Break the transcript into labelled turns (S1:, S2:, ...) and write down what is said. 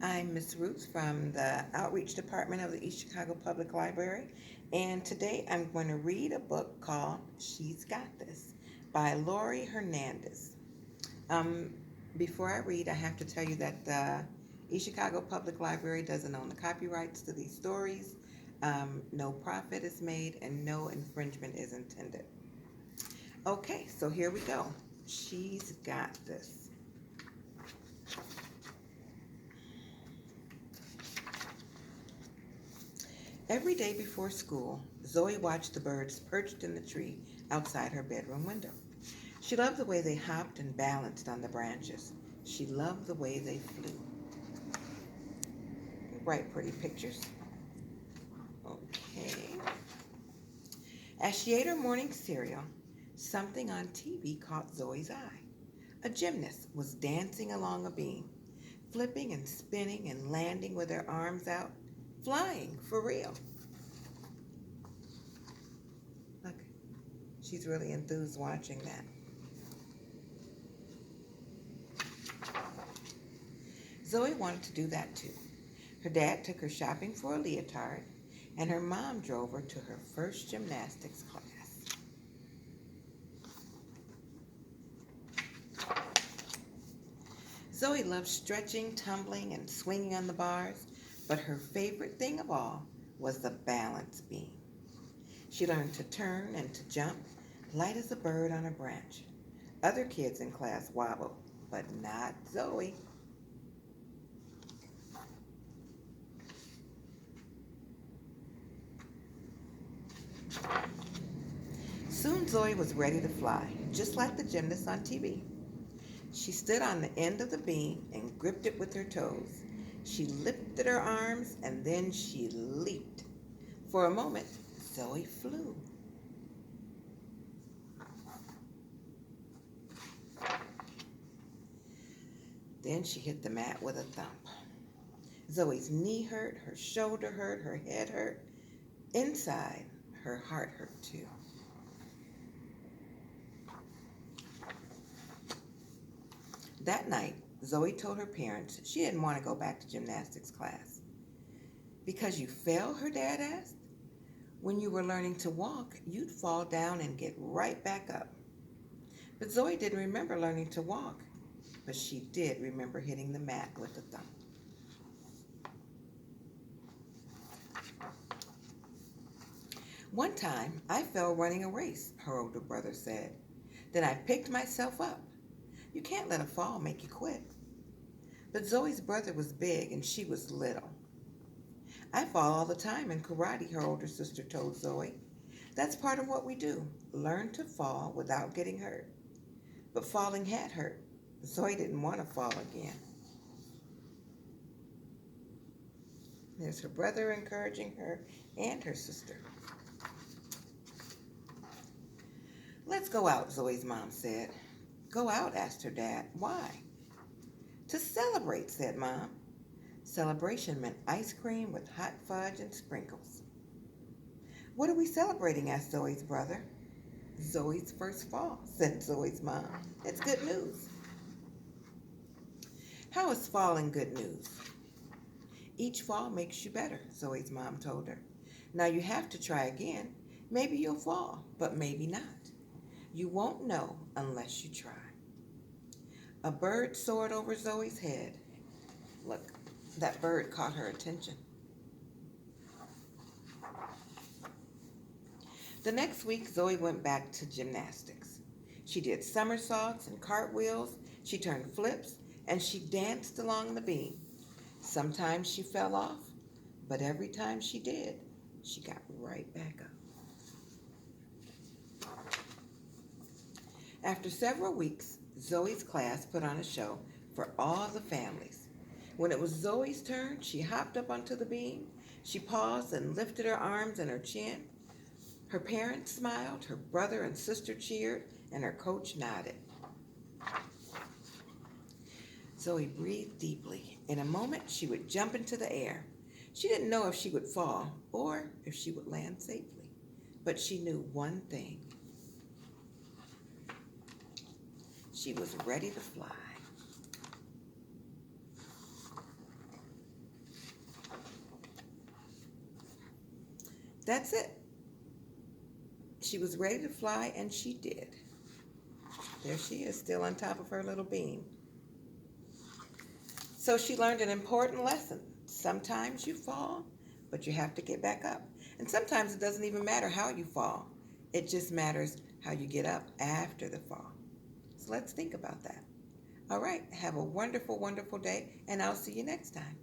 S1: I'm Miss Roots from the Outreach Department of the East Chicago Public Library, and today I'm going to read a book called She's Got This by Laurie Hernandez. Um, Before I read, I have to tell you that the East Chicago Public Library doesn't own the copyrights to these stories. No profit is made and no infringement is intended. Okay, so here we go. She's got this. Every day before school, Zoe watched the birds perched in the tree outside her bedroom window. She loved the way they hopped and balanced on the branches. She loved the way they flew. Write pretty pictures. Okay. As she ate her morning cereal, something on TV caught Zoe's eye. A gymnast was dancing along a beam, flipping and spinning and landing with her arms out, flying for real. Look, she's really enthused watching that. Zoe wanted to do that too. Her dad took her shopping for a leotard, and her mom drove her to her first gymnastics class. Zoe loved stretching, tumbling, and swinging on the bars, but her favorite thing of all was the balance beam. She learned to turn and to jump, light as a bird on a branch. Other kids in class wobbled, but not Zoe. Soon Zoe was ready to fly, just like the gymnast on TV. She stood on the end of the beam and gripped it with her toes. She lifted her arms and then she leaped. For a moment, Zoe flew. Then she hit the mat with a thump. Zoe's knee hurt, her shoulder hurt, her head hurt. Inside, her heart hurt too. That night, Zoe told her parents she didn't want to go back to gymnastics class. Because you fell, her dad asked. When you were learning to walk, you'd fall down and get right back up. But Zoe didn't remember learning to walk, but she did remember hitting the mat with a thump. One time, I fell running a race, her older brother said. Then I picked myself up. You can't let a fall make you quit. But Zoe's brother was big and she was little. I fall all the time in karate, her older sister told Zoe. That's part of what we do, learn to fall without getting hurt. But falling had hurt. Zoe didn't want to fall again. There's her brother encouraging her and her sister. Let's go out, Zoe's mom said. Go out, asked her dad. Why? To celebrate, said Mom. Celebration meant ice cream with hot fudge and sprinkles. What are we celebrating? Asked Zoe's brother. Zoe's first fall, said Zoe's mom. It's good news. How is falling good news? Each fall makes you better, Zoe's mom told her. Now you have to try again. Maybe you'll fall, but maybe not. You won't know unless you try. A bird soared over Zoe's head. Look, that bird caught her attention. The next week, Zoe went back to gymnastics. She did somersaults and cartwheels, she turned flips, and she danced along the beam. Sometimes she fell off, but every time she did, she got right back up. After several weeks, Zoe's class put on a show for all the families. When it was Zoe's turn, she hopped up onto the beam. She paused and lifted her arms and her chin. Her parents smiled, her brother and sister cheered, and her coach nodded. Zoe breathed deeply. In a moment, she would jump into the air. She didn't know if she would fall or if she would land safely, but she knew one thing. She was ready to fly. That's it. She was ready to fly, and she did. There she is, still on top of her little beam. So she learned an important lesson. Sometimes you fall, but you have to get back up. And sometimes it doesn't even matter how you fall, it just matters how you get up after the fall. So let's think about that. All right, have a wonderful, wonderful day, and I'll see you next time.